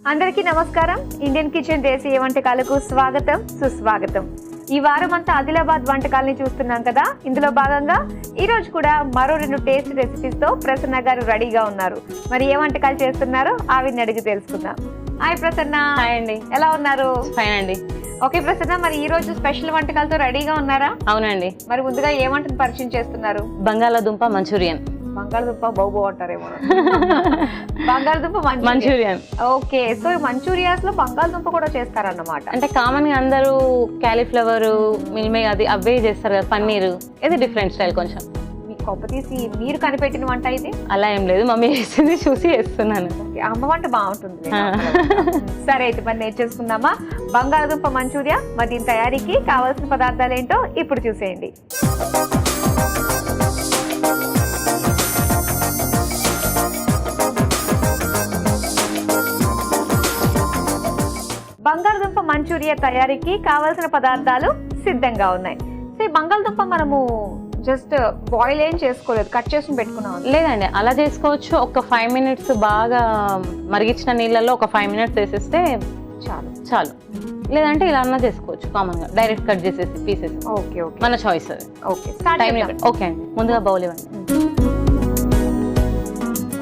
అందరికీ నమస్కారం. Indian kitchen దేశీయ వంటకాలకు స్వాగతం, సుస్వాగతం. ఈ వారం అంతా ఆదిలాబాద్ వంటకాలని చూస్తున్నాం కదా. ఇందులో భాగంగా ఈ రోజు కూడా మరో 2 టేస్ట్ రెసిపీస్ తో ప్రసన్న గారు రెడీగా ఉన్నారు. మరి ఏ వంటకాలు చేస్తున్నారో ఆవిడని అడిగి తెలుసుకుందాం. హాయ్ ప్రసన్న. హాయ్ అండి. ఎలా ఉన్నారు? ఫైన్ అండి. ఓకే ప్రసన్న, మరి ఈ రోజు స్పెషల్ వంటకాలతో రెడీగా ఉన్నారా? అవునండి. మరి ముందుగా ఏ వంటను పరిచయం చేస్తున్నారు? బంగాళాదుంప మంచూరియన్. బంగాళదుంప బాబు అంటారేమో. బంగాళదుంప మంచూరియన్. ఓకే, సో మంచూరియాస్ లో బంగాళదుంప కూడా చేస్తారన్నమాట. అంటే కామన్ గా అందరూ క్యాలీఫ్లవర్, మిల్మే అది అవే చేస్తారు కదా, పన్నీరు. ఇది డిఫరెంట్ స్టైల్ కొంచెం. మీ కొప్ప తీసి మీరు కనిపెట్టిన వంట ఇది? అలా ఏం లేదు, మమ్మీ చేసింది చూసి చేస్తున్నాను. ఓకే, అమ్మ వంట బాగుంటుంది. సరే అయితే మరి నేర్చేసుకుందామా బంగాళదుంప మంచూరియా. మరి దీని తయారీకి కావాల్సిన పదార్థాలు ఏంటో ఇప్పుడు చూసేయండి. బంగాళదుంప మంచూరియా తయారీకి కావాల్సిన పదార్థాలు సిద్ధంగా ఉన్నాయి. సో ఈ బంగాళదుంప మనము జస్ట్ బాయిల్ ఏం చేసుకోలేదు, కట్ చేసి పెట్టుకున్నాం. లేదండి, అలా చేసుకోవచ్చు. ఒక 5 minutes బాగా మరిగించిన నీళ్ళల్లో ఒక 5 minutes వేసేస్తే చాలు చాలు. లేదంటే ఇలా అన్నా చేసుకోవచ్చు, కామన్ గా డైరెక్ట్ కట్ చేసేసి పీసెస్. ఓకే ఓకే, మన చాయిస్ అది. ఓకే ఓకే అండి, ముందుగా బౌల్ ఇవ్వండి.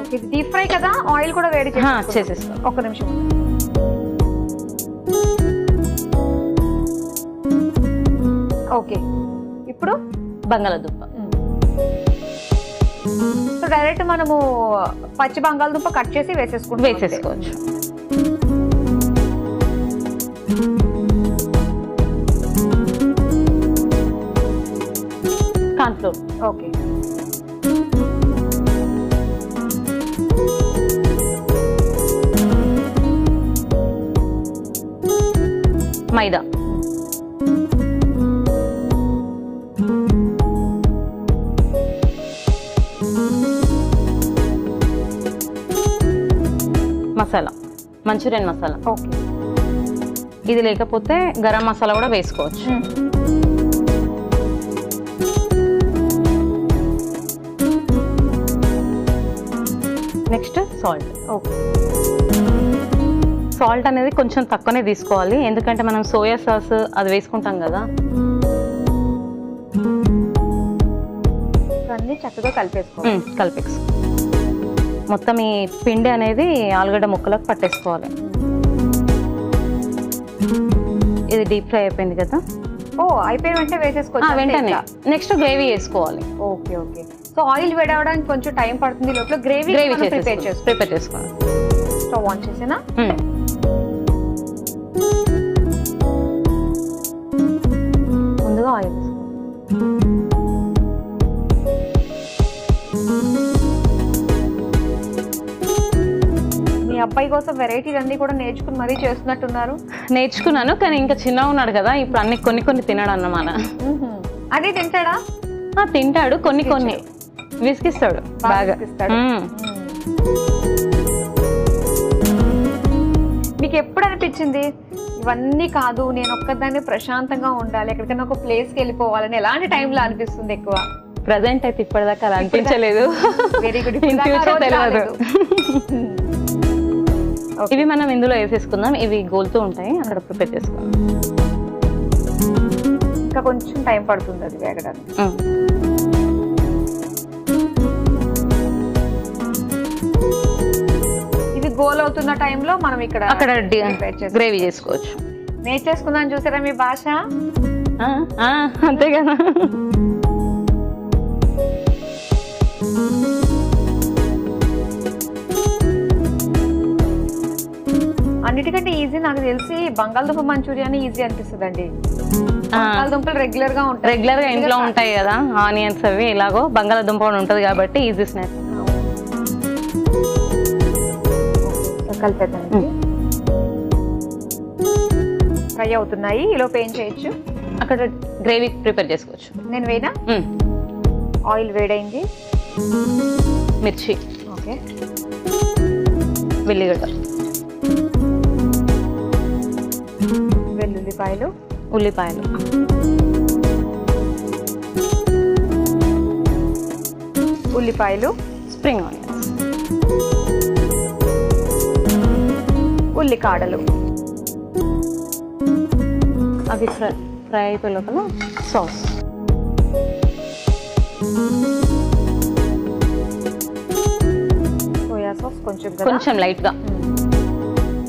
ఓకే, ఇది డీప్ ఫ్రై కదా, ఆయిల్ కూడా వేడి చేసేస్తాం. ఒక్క నిమిషం. ఓకే, ఇప్పుడు బంగాళాదుంప. సో డైరెక్ట్ మనము పచ్చి బంగాళదుంప కట్ చేసి వేసేసుకోవచ్చు. కార్న్ఫ్లోర్. ఓకే, మైదా, మసాలా, మంచూరియన్ మసాలా. ఓకే, ఇది లేకపోతే గరం మసాలా కూడా వేసుకోవచ్చు. Next salt. ఓకే, సాల్ట్ అనేది కొంచెం తక్కువనే తీసుకోవాలి, ఎందుకంటే మనం సోయా సాస్ అది వేసుకుంటాం కదా. అన్ని చక్కగా కలిపేసుకోవాలి. కలిపేసుకో. మొత్తం ఈ పిండి అనేది ఆలుగడ్డ ముక్కలకు పట్టేసుకోవాలి. ఇది డీప్ ఫ్రై అయిపోయింది కదా. ఓ, అయిపోయిన వెంటనే వేసేసుకోవచ్చు వెంటనే. నెక్స్ట్ గ్రేవీ వేసుకోవాలి. ఓకే ఓకే, సో ఆయిల్ వేడవడానికి కొంచెం టైం పడుతుంది. లోపల గ్రేవీ ప్రిపేర్ చేసుకోవాలి. స్టవ్ ఆన్ చేసేనా? ముందుగా ఆయిల్ మీ అబ్బాయి కోసం వెరైటీలు అన్ని కూడా నేర్చుకుని మరీ చేస్తున్నట్టున్నారు. నేర్చుకున్నాను, కానీ ఇంకా చిన్నగా ఉన్నాడు కదా, ఇప్పుడు అన్ని కొన్ని తినడు అన్నమాట. అదే తింటాడా? తింటాడు, కొన్ని విసిగిస్తాడు బాగా. మీకు ఎప్పుడు అనిపించింది ఇవన్నీ కాదు, నేను ఒక్కదాన్ని ప్రశాంతంగా ఉండాలి, ఎక్కడికైనా ఒక ప్లేస్కి వెళ్ళిపోవాలని ఎలాంటి టైంలో అనిపిస్తుంది ఎక్కువ? ప్రజెంట్ అయితే ఇప్పటిదాకా అలా అనిపించలేదు. Very good. ఫ్యూచర్ తెలియదు. ఇవి మనం ఇందులో వేసేసుకుందాం. ఇవి గోలుతూ ఉంటాయి, అక్కడ ప్రిపేర్ చేసుకుందాం. ఇంకా కొంచెం టైం పడుతుంది అది వేగడానికి. ఇది గోల్ అవుతున్న టైంలో మనం అక్కడ గ్రేవీ చేసుకోవచ్చు. నేర్చేసుకుందాం. చూసారా మీ భాష? అంతే కదా. అన్నిటికంటే ఈజీ నాకు తెలిసి బంగాళదుంప మంచూరియాని ఈజీ అనిపిస్తుంది అండి. బంగాళదుంపలు రెగ్యులర్ గా ఇంట్లో ఉంటాయి కదా, ఆనియన్స్ అవి. ఇలాగో బంగాళదుంప ఉంటది కాబట్టి ఈజీ స్నాక్. కలిపేద్దాం. ఫ్రై అవుతున్నాయి, ఈలోపు ఏం చేయొచ్చు? అక్కడ గ్రేవీ ప్రిపేర్ చేసుకోవచ్చు. నేను వేనా? ఆయిల్ వేడైంది. మిర్చి, ఓకే, వెల్లిగడ్డ, వెల్లుల్లిపాయలు, ఉల్లిపాయలు, ఉల్లిపాయలు, స్ప్రింగ్ ఆనియన్స్, ఉల్లికాడలు. అవి ఫ్రై అయిపోయే లోపల సాస్. సోయా సాస్ కొంచెం లైట్గా.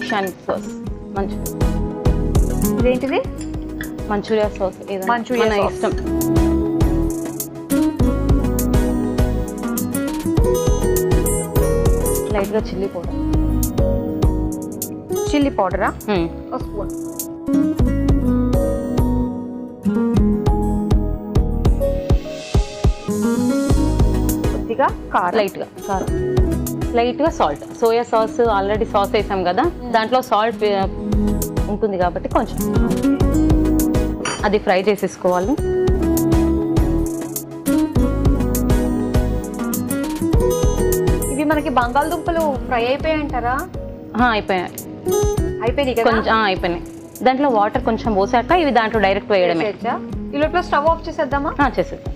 షానిక్ సాస్ మంచిగా. ఇదేంటిది? Manchuria sauce. మంచూరియా మన సాస్. ఇష్టం. లైట్గా చిల్లీ పౌడర్. చిల్లీ పౌడరా? ఒక స్పూన్. కొద్దిగా కారం. లైట్గా salt. Soya sauce already sauce వేసాం కదా, దాంట్లో సాల్ట్ ఉంటుంది కాబట్టి కొంచెం అది ఫ్రై చేసేసుకోవాలి. ఇవి మనకి బంగాళదుంపలు ఫ్రై అయిపోయాయి అంటారా? అయిపోయాయి కదా? కొంచెం అయిపోయినాయి. దాంట్లో వాటర్ కొంచెం పోసాక ఇవి దాంట్లో డైరెక్ట్ వేయడమే. ఈ లోపల స్టవ్ ఆఫ్ చేసేద్దామా? చేసేసేయండి.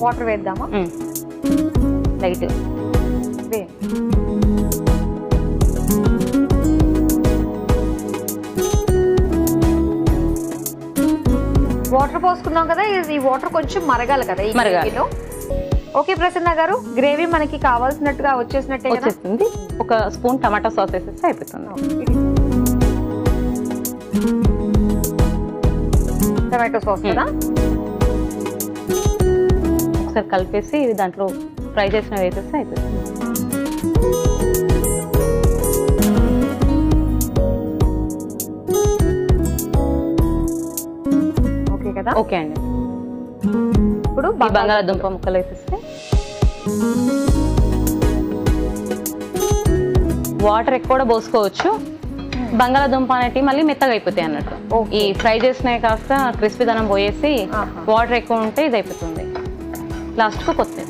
వాటర్ వేద్దామా? లైట్. వాటర్ పోసుకున్నాం కదా, ఈ వాటర్ కొంచెం మరగాలి కదా ఈ గ్రేవీలో. ఓకే ప్రసన్న గారు, గ్రేవీ మనకి కావాల్సినట్టుగా వచ్చేసినట్టే వచ్చేస్తుంది. ఒక స్పూన్ టమాటా సాస్ వేసేస్తే అయిపోతుంది. టమాటో సాస్ కదా, ఒకసారి కలిపేసి దాంట్లో ఫ్రై చేసిన వేసేస్తే అయిపోతుంది. ఓకే కదా? ఓకే అండి. ఇప్పుడు బంగాళాదుంప ముక్కలు వేసేస్తే వాటర్ ఎక్కువ పోసుకోవచ్చు. బంగాళాదుంప అనేటివి మళ్ళీ మెత్తగా అయిపోతాయి అన్నట్టు. ఈ ఫ్రై చేసినవి కాస్త క్రిస్పీ దనం పోయేసి వాటర్ ఎక్కువ ఉంటే ఇది అయిపోతుంది. లాస్ట్కు కొత్తిమీర.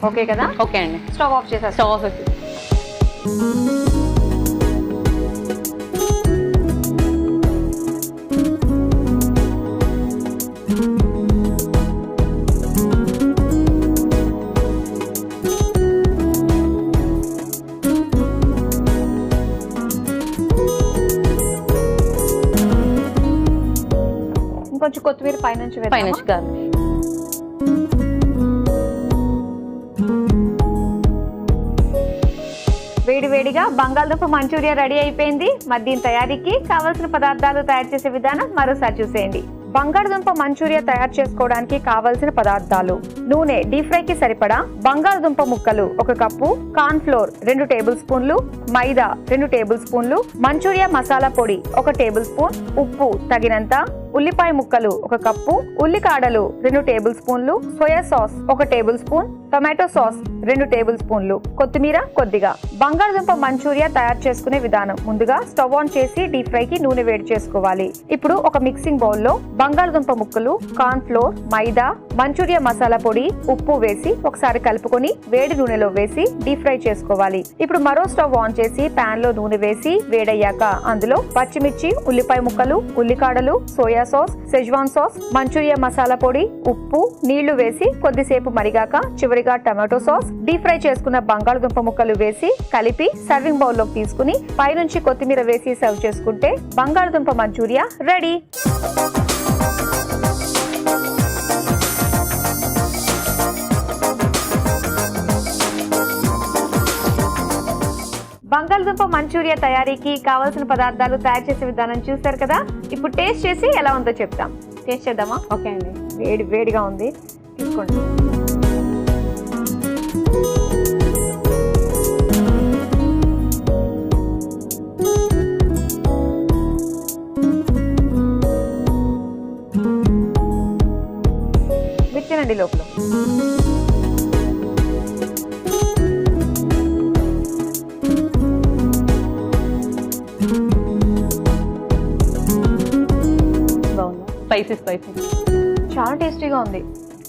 ఓకే కదా? ఓకే అండి. స్టవ్ ఆఫ్ చేసేస్తాం. స్టవ్ ఆఫ్ చేసి ఇంకొంచెం కొత్తిమీర పైనుంచి కాదు. వేడివేడిగా బంగాళదుంప మంచూరియా రెడీ అయిపోయింది. మరి దీని తయారీకి కావలసిన పదార్థాలు తయారు చేసే విధానం మరోసారి చూసేయండి. బంగాళదుంప మంచూరియా తయారు చేసుకోవడానికి కావలసిన పదార్థాలు: నూనె డీప్ ఫ్రై కి సరిపడా, బంగాళదుంప ముక్కలు 1 కప్పు, కార్న్ ఫ్లోర్ 2 టేబుల్ స్పూన్లు, మైదా 2 టేబుల్ స్పూన్లు, మంచూరియా మసాలా పొడి 1 టేబుల్ స్పూన్, ఉప్పు తగినంత, ఉల్లిపాయ ముక్కలు 1 కప్పు, ఉల్లికాడలు 2 టేబుల్ స్పూన్లు, soya sauce 1 table spoon, tomato sauce 2 table స్పూన్లు, కొత్తిమీర కొద్దిగా. బంగాళదుంప మంచూరియా తయారు చేసుకునే విధానం: ముందుగా స్టవ్ ఆన్ చేసి డీప్ ఫ్రై కి నూనె వేడి చేసుకోవాలి. ఇప్పుడు ఒక మిక్సింగ్ బౌల్ లో బంగాళదుంప ముక్కలు, కార్న్ ఫ్లోర్, మైదా, మంచూరియా మసాలా పొడి, ఉప్పు వేసి ఒకసారి కలుపుకొని వేడి నూనెలో వేసి డీప్ ఫ్రై చేసుకోవాలి. ఇప్పుడు మరో స్టవ్ ఆన్ చేసి పాన్ లో నూనె వేసి వేడయ్యాక అందులో పచ్చిమిర్చి, ఉల్లిపాయ ముక్కలు, ఉల్లికాడలు, soya sauce, schezwan sauce, manchurian మసాలా పొడి, ఉప్పు, నీళ్లు వేసి కొద్దిసేపు మరిగాక చివరిగా టమాటో సాస్, డీప్ ఫ్రై చేసుకున్న బంగాళదుంప ముక్కలు వేసి కలిపి సర్వింగ్ బౌల్ లోకి తీసుకుని పైనుంచి కొత్తిమీర వేసి సర్వ్ చేసుకుంటే బంగాళదుంప మంచూరియా రెడీ. బంగాళదుంప మంచూరియా తయారీకి కావాల్సిన పదార్థాలు తయారు చేసే విధానం చూసారు కదా. ఇప్పుడు టేస్ట్ చేసి ఎలా ఉందో చెప్తాం. టేస్ట్ చేద్దామా? ఓకే అండి. వేడిగా ఉంది, తీసుకోండి. విచ్చినండి లోపల. స్పైసీ చాలా టేస్టీగా ఉంది.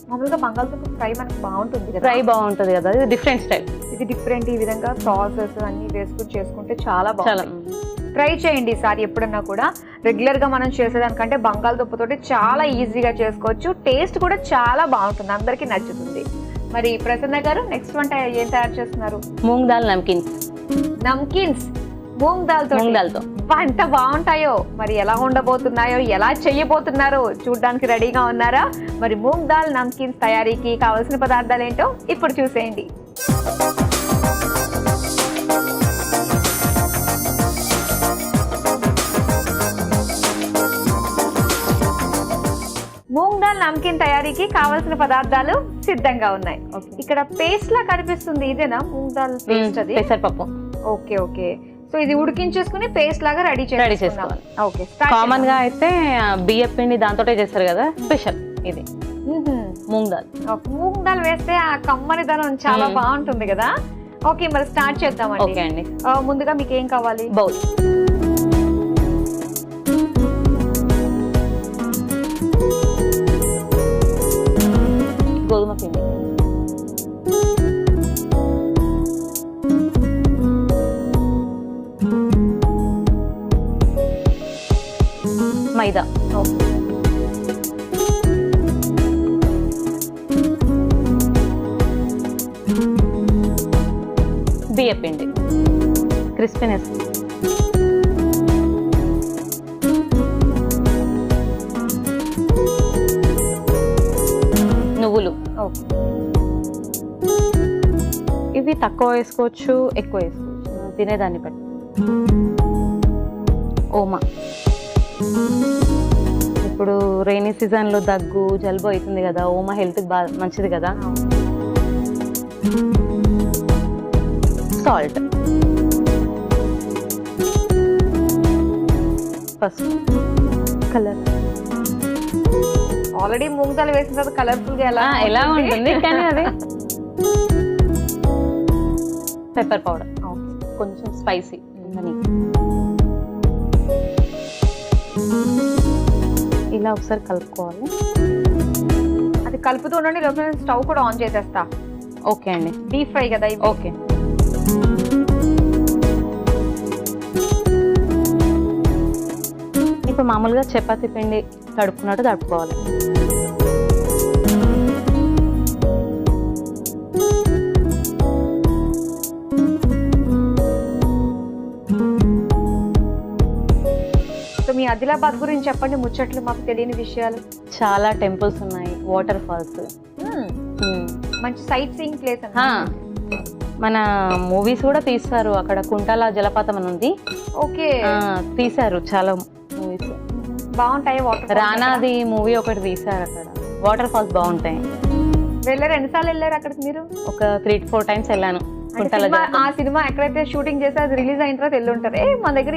మామూలుగా బంగాళదుంప ఫ్రై మనకు బాగుంటుంది కదా, ఫ్రై బాగుంటుంది కదా, ఇది డిఫరెంట్ స్టైల్. ఇది డిఫరెంట్, ఈ విధంగా సాసెస్ అన్ని వేసుకుని చేసుకుంటే చాలా చాలా బాగుంది. ట్రై చేయండి ఈసారి ఎప్పుడన్నా కూడా. రెగ్యులర్ గా మనం చేసేదానికంటే బంగాళదుంపతోటి చాలా ఈజీగా చేసుకోవచ్చు. టేస్ట్ కూడా చాలా బాగుంటుంది, అందరికీ నచ్చుతుంది. మరి ప్రసన్న గారు నెక్స్ట్ వంట ఏం తయారు చేస్తున్నారు? మూంగ్ దాల్ నమ్కిన్స్. నమ్కిన్స్ మూంగ్ దాల్తో. ఎంత బాగుంటాయో, మరి ఎలా ఉండబోతున్నాయో, ఎలా చెయ్యబోతున్నారో చూడడానికి రెడీగా ఉన్నారా? మరి మూంగ్ దాల్ నమ్కిన్స్ తయారీకి కావాల్సిన పదార్థాలు ఏంటో ఇప్పుడు చూసేయండి. మూంగ్ దాల్ నమ్కిన్ తయారీకి కావాల్సిన పదార్థాలు సిద్ధంగా ఉన్నాయి. ఇక్కడ పేస్ట్ లా కనిపిస్తుంది, ఇదేనా మూంగ్ దాల్ పేస్ట్? అది పెసరపప్పు. Okay okay. సో ఇది ఉడికించుకుని పేస్ట్ లాగా రెడీ చేసుకోవాలి. ఓకే. కామన్ గా అయితే బియ్యం పిండి దాంతో చేస్తారు కదా, స్పెషల్ ఇది మూంగ్ దాల్. మూంగ్ దాల్ వేస్తే ఆ కమ్మని దనం చాలా బాగుంటుంది కదా. ఓకే, మరి స్టార్ట్ చేద్దామండి. ఓకే అండి. ముందుగా మీకు ఏం కావాలి? బౌల్, గోధుమ పిండి, మైదా, బియ్య పిండి, క్రిస్పీనెస్, నువ్వులు. ఇవి తక్కువ వేసుకోవచ్చు, ఎక్కువ వేసుకోవచ్చు, తినేదాన్ని బట్టి. ఓమా, ఇప్పుడు రైనీ సీజన్ లో దగ్గు జలుబు అవుతుంది కదా, ఓమా హెల్త్ బాగా మంచిది కదా. సాల్ట్, పసుపు, కలర్. ఆల్రెడీ మూంగ్ దాల్ వేసిన తర్వాత కలర్ఫుల్ గా ఎలా ఉంటుంది కానీ అది. పెప్పర్ పౌడర్, కొంచెం స్పైసీ ఉందని. ఇలా ఒకసారి కలుపుకోవాలి. అది కలుపుతూ ఉండండి, లోపల స్టవ్ కూడా ఆన్ చేసేస్తా. ఓకే అండి. డీప్ ఫ్రై కదా ఇవి. ఓకే. ఇప్పుడు మామూలుగా చపాతీ పిండి తడుపుకున్నట్టు తడుపుకోవాలి. మీ ఆదిలాబాద్ గురించి చెప్పండి, ముచ్చట్లు మాకు తెలియని విషయాలు. చాలా టెంపుల్స్ ఉన్నాయి, వాటర్ ఫాల్స్, మంచి సైట్ సీయింగ్ ప్లేస్. మన మూవీస్ కూడా తీస్తారు అక్కడ. కుంటాల జలపాతం అని ఉంది. ఓకే, తీసారు చాలా మూవీస్ బాగుంటాయి. వాటర్ రానాది మూవీ ఒకటి తీసారు అక్కడ. వాటర్ ఫాల్స్ బాగుంటాయి. వెళ్ళారు? ఎన్నిసార్లు వెళ్ళారు అక్కడికి మీరు? ఒక 3-4 times వెళ్ళాను. ఆ సినిమా ఎక్కడైతే షూటింగ్ చేస్తే అది రిలీజ్ అయిన తర్వాత వెళ్ళి ఉంటారు. మన దగ్గర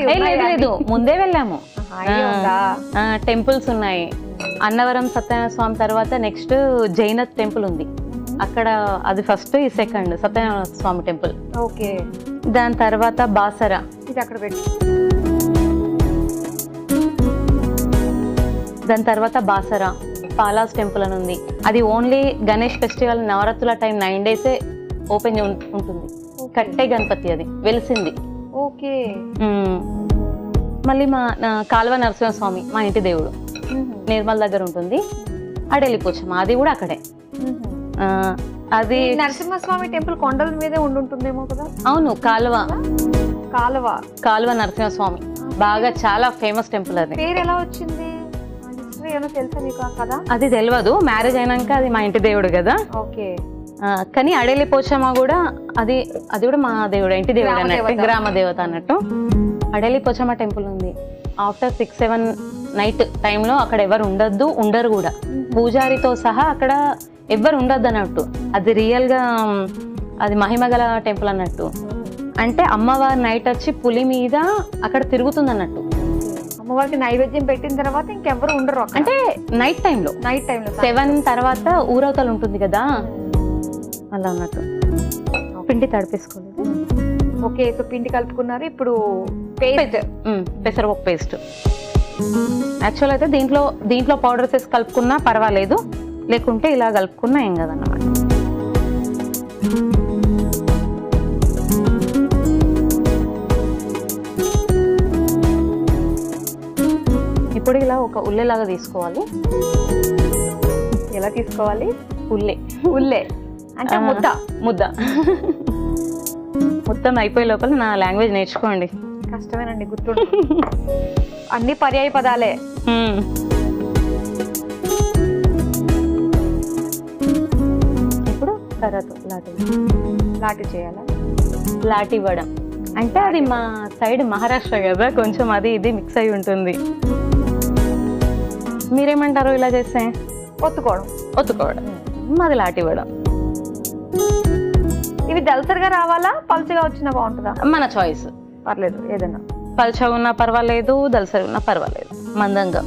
లేదు, ముందే వెళ్ళాము. టెంపుల్స్ ఉన్నాయి. అన్నవరం సత్యనారాయణ స్వామి తర్వాత నెక్స్ట్ జైనత్ టెంపుల్ ఉంది అక్కడ. అది ఫస్ట్, ఈ సెకండ్ సత్యనారాయణ స్వామి టెంపుల్. ఓకే. దాని తర్వాత బాసరా, ఇది అక్కడ పెట్టి. దాని తర్వాత బాసరా పాలాస్ టెంపుల్ అని ఉంది. అది ఓన్లీ గణేష్ ఫెస్టివల్ నవరాత్రుల టైం 9 days ఓపెన్ ఉంటుంది. కట్టే గణపతి అది వెలిసింది. ఓకే. మళ్ళీ మా కాల్వ నరసింహస్వామి మా ఇంటి దేవుడు నిర్మల్ దగ్గర ఉంటుంది. అడెళ్ళిపోవచ్చమ్మా, అది కూడా అక్కడే. అది నరసింహస్వామి టెంపుల్ కొండల మీదే ఉంటుందేమో కదా. అవును, కాల్వ నరసింహస్వామి బాగా చాలా ఫేమస్ టెంపుల్. అది పేరు ఎలా వచ్చింది తెలుసా మీకు కదా? అది తెలియదు, మ్యారేజ్ అయినాక అది మా ఇంటి దేవుడు కదా. ఓకే. కానీ అడేలి పోచమ్మ కూడా అది కూడా మా దేవుడు, ఇంటి దేవుడు అన్నట్టు, గ్రామ దేవత అన్నట్టు. అడేలి పోచమ్మ టెంపుల్ ఉంది. ఆఫ్టర్ 6-7 నైట్ టైంలో అక్కడ ఎవరు ఉండరు కూడా. పూజారితో సహా అక్కడ ఎవరు ఉండద్దు అన్నట్టు. అది రియల్ గా అది మహిమగల టెంపుల్ అన్నట్టు. అంటే అమ్మవారి నైట్ వచ్చి పులి మీద అక్కడ తిరుగుతుంది అన్నట్టు. అమ్మవారికి నైవేద్యం పెట్టిన తర్వాత ఇంకెవరు ఉండరు అంటే నైట్ టైంలో 7 తర్వాత ఊరవతలు ఉంటుంది కదా, అలా అన్నట్టు. పిండి తడిపేసుకోలేదు. ఓకే. సో పిండి కలుపుకున్నారు. ఇప్పుడు పేస్ట్, పెసరపప్పు పేస్ట్. యాక్చువల్ అయితే దీంట్లో పౌడర్స్ వేసి కలుపుకున్నా పర్వాలేదు, లేకుంటే ఇలా కలుపుకున్నా ఏం కదన్నమాట. ఇప్పుడు ఇలా ఒక ఉల్లెలాగా తీసుకోవాలి. ఎలా తీసుకోవాలి? ఉల్లే అంటే ముద్ద. మొత్తం అయిపోయే లోపల నా లాంగ్వేజ్ నేర్చుకోండి. కష్టమేనండి, గుర్తుండు. అన్ని పర్యాయ పదాలే. ఇప్పుడు తర్వాత లాటి చేయాలా? లాటి వడం అంటే అది మా సైడ్ మహారాష్ట్ర కదా, కొంచెం అది ఇది మిక్స్ అయి ఉంటుంది. మీరేమంటారు ఇలా చేస్తే? ఒత్తుకోవడం. మాది లాటి వడం. ఇవి దళసరిగా రావాలా, పలుచగా వచ్చినా బాగుంటుందా? మన చాయిస్, పర్లేదు ఏదైనా. పలుచగా ఉన్నా పర్వాలేదు, దళసరి ఉన్నా పర్వాలేదు, మందంగా.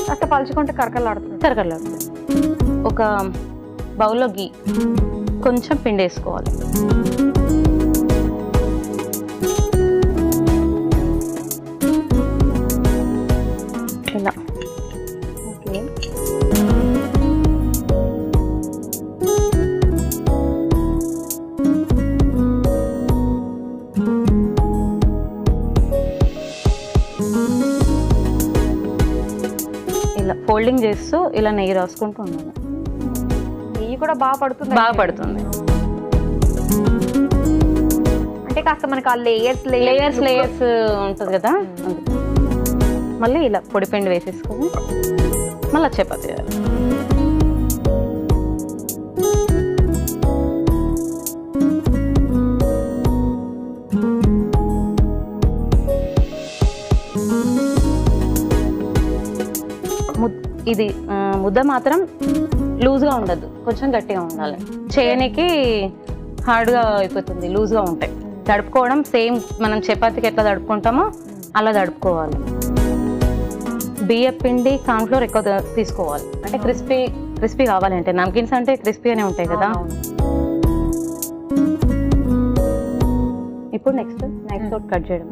కాస్త పలుచుకుంటే కరకరలాడుతుంది. ఒక బౌల్లో గీ కొంచెం పిండి వేసుకోవాలి. ఇలా. ఓకే. ఇలా ఫోల్డింగ్ చేస్తూ ఇలా నెయ్యి రాసుకుంటూ ఉన్నాను. నెయ్యి కూడా బాగా పడుతుంది. అంటే కాస్త మనకి ఆ లేయర్స్ ఉంటుంది కదా. మళ్ళీ ఇలా పొడి పిండి వేసేసుకొని మళ్ళీ చపాతీ చేయాలి. ఇది ముద్ద మాత్రం లూజ్గా ఉండదు, కొంచెం గట్టిగా ఉండాలి. చేయనికి హార్డ్గా అయిపోతుంది, లూజ్గా ఉంటాయి. తడుపుకోవడం సేమ్ మనం చపాతీకి ఎట్లా తడుపుకుంటామో అలా తడుపుకోవాలి. బియ్య పిండి కార్న్ఫ్లోర్ ఎక్కువ తీసుకోవాలి, అంటే క్రిస్పీ కావాలంటే. నమ్కిన్స్ అంటే క్రిస్పీగానే ఉంటాయి కదా. ఇప్పుడు నెక్స్ట్ తోటి కట్ చేయడం.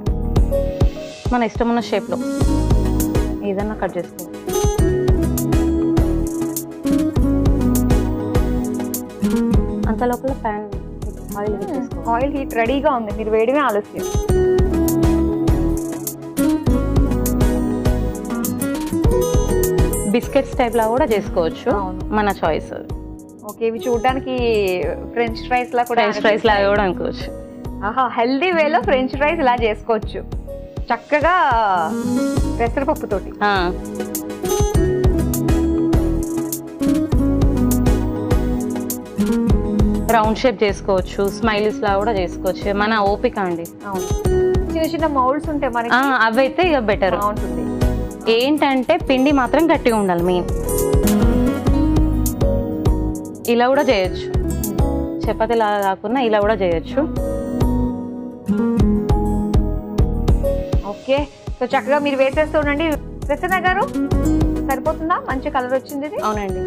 మన ఇష్టం ఉన్న షేప్లో ఏదన్నా కట్ చేసుకోవాలి. అంత లోపల ప్యాన్ ఆయిల్ హీట్ రెడీగా ఉంది, మీరు వేయడమే ఆలస్యం. బిస్కెట్స్ టైప్ లా కూడా చేసుకోవచ్చు, మన చాయిస్. ఓకే, ఇవి చూడడానికి ఫ్రెంచ్ ఫ్రైస్ లా కూడా అనుకోవచ్చు. హెల్దీ వేలో ఫ్రెంచ్ ఫ్రైస్ ఇలా చేసుకోవచ్చు చక్కగా పెసరపప్పుతోటి. రౌండ్ షేప్ చేసుకోవచ్చు, స్మైలీస్ లా కూడా చేసుకోవచ్చు, మన ఓపిక అండి. చిన్న మౌల్డ్స్ ఉంటాయి మనకి, అవైతే ఇక బెటర్ ఉంటుంది. ఏంటంటే పిండి మాత్రం గట్టిగా ఉండాలి మెయిన్. ఇలా కూడా చేయొచ్చు, చపాతీ లాగా కాకుండా ఇలా కూడా చేయొచ్చు. ఓకే, సో చక్కగా మీరు వేసేస్తూ ఉండండి. ప్రసన్న గారు, సరిపోతుందా? మంచి కలర్ వచ్చింది ఇది. అవునండి.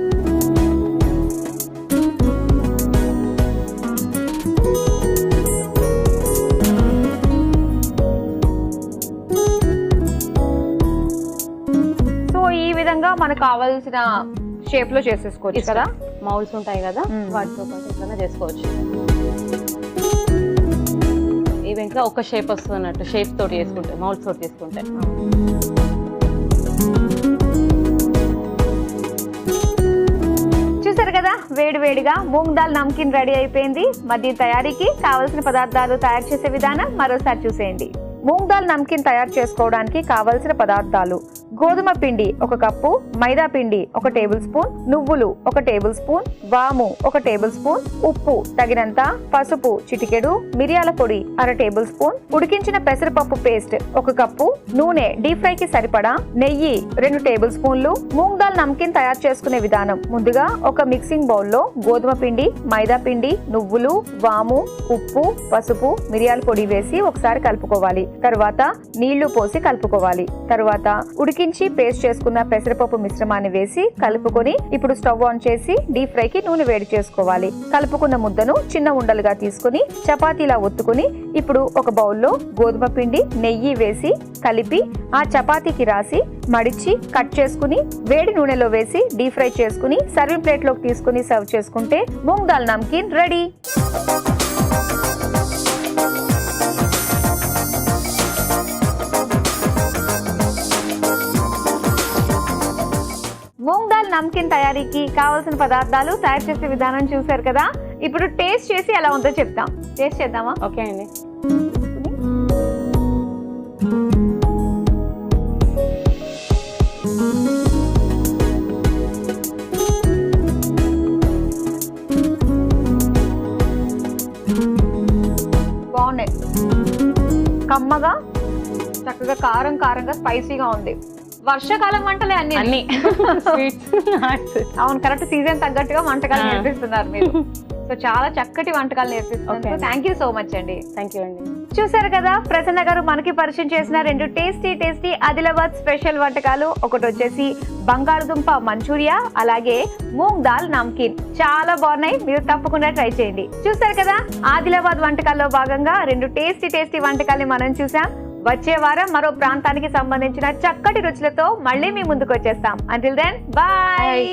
సో ఈ విధంగా మనకు కావాల్సిన షేప్ లో చేసేసుకోవచ్చు కదా. మౌల్స్ ఉంటాయి కదా, వాటితో పాటు ఎట్లా చేసుకోవచ్చు. ఈవెంట్ గా ఒక షేప్ వస్తుంది అన్నట్టు, షేప్ తోటి చేసుకుంటే, మౌల్స్ తోటి చేసుకుంటే. చూసారు కదా, వేడివేడిగా మూంగ్ దాల్ నమ్కిన్ రెడీ అయిపోయింది. మధ్య తయారీకి కావలసిన పదార్థాలు, తయారు చేసే విధానం మరోసారి చూసేయండి. మూంగ్ దాల్ నమ్కిన్ తయారు చేసుకోవడానికి కావలసిన పదార్థాలు: గోధుమ పిండి 1 కప్పు, మైదా పిండి 1 టేబుల్ స్పూన్, నువ్వులు 1 టేబుల్ స్పూన్, వాము 1 టేబుల్ స్పూన్, ఉప్పు తగినంత, పసుపు చిటికెడు, మిరియాల పొడి 1/2 టేబుల్ స్పూన్, ఉడికించిన పెసరపప్పు పేస్ట్ 1 కప్పు, నూనె డీప్ ఫ్రై కి సరిపడా, నెయ్యి 2 టేబుల్ స్పూన్లు. మూంగ్ దాల్ నమ్కిన్ తయారు చేసుకునే విధానం: ముందుగా ఒక మిక్సింగ్ బౌల్లో గోధుమ పిండి, మైదా పిండి, నువ్వులు, వాము, ఉప్పు, పసుపు, మిరియాల పొడి వేసి ఒకసారి కలుపుకోవాలి. తర్వాత నీళ్లు పోసి కలుపుకోవాలి. తర్వాత ఉడికించి పేస్ట్ చేసుకున్న పెసరపప్పు మిశ్రమాన్ని వేసి కలుపుకొని ఇప్పుడు స్టవ్ ఆన్ చేసి డీప్ ఫ్రై కి నూనె వేడి చేసుకోవాలి. కలుపుకున్న ముద్దను చిన్న ఉండలుగా తీసుకుని చపాతీలా ఒత్తుకుని ఇప్పుడు ఒక బౌల్లో గోధుమ పిండి, నెయ్యి వేసి కలిపి ఆ చపాతీకి రాసి మడిచి కట్ చేసుకుని వేడి నూనెలో వేసి డీప్ ఫ్రై చేసుకుని సర్వింగ్ ప్లేట్ లోకి తీసుకుని సర్వ్ చేసుకుంటే మూంగ్ దాల్ నమ్కిన్ రెడీ. మూంగ్ దాల్ నమ్కిన్ తయారీకి కావాల్సిన పదార్థాలు, తయారు చేసే విధానం చూసారు కదా. ఇప్పుడు టేస్ట్ చేసి ఎలా ఉందో చెప్తాం. టేస్ట్ చేద్దామా? ఓకే అండి. బాగున్నాయి, కమ్మగా, చక్కగా కారం కారంగా స్పైసీగా ఉంది. వర్షాకాలం వంటలే అన్ని. అన్ని స్వీట్స్, అవును, కరెక్ట్ సీజన్ తగ్గట్టుగా వంటకాలు నేర్పిస్తున్నారు మీరు. సో చాలా చక్కటి వంటకాలు నేర్పిస్తున్నారు. థ్యాంక్ యూ సో మచ్ అండి. థ్యాంక్ యూ అండి. చూసారు కదా, ప్రసన్న గారు మనకి పరిచయం చేసిన 2 టేస్టీ ఆదిలాబాద్ స్పెషల్ వంటకాలు. ఒకటి వచ్చేసి బంగాళదుంప మంచూరియా, అలాగే మూంగ్ దాల్ నమ్కిన్. చాలా బాగున్నాయి, మీరు తప్పకుండా ట్రై చేయండి. చూసారు కదా, ఆదిలాబాద్ వంటకాల్లో భాగంగా 2 టేస్టీ వంటకాల్ని మనం చూసాం. వచ్చే వారం మరో ప్రాంతానికి సంబంధించిన చక్కటి రుచులతో మళ్ళీ మీ ముందుకు వచ్చేస్తాం. Until then, bye.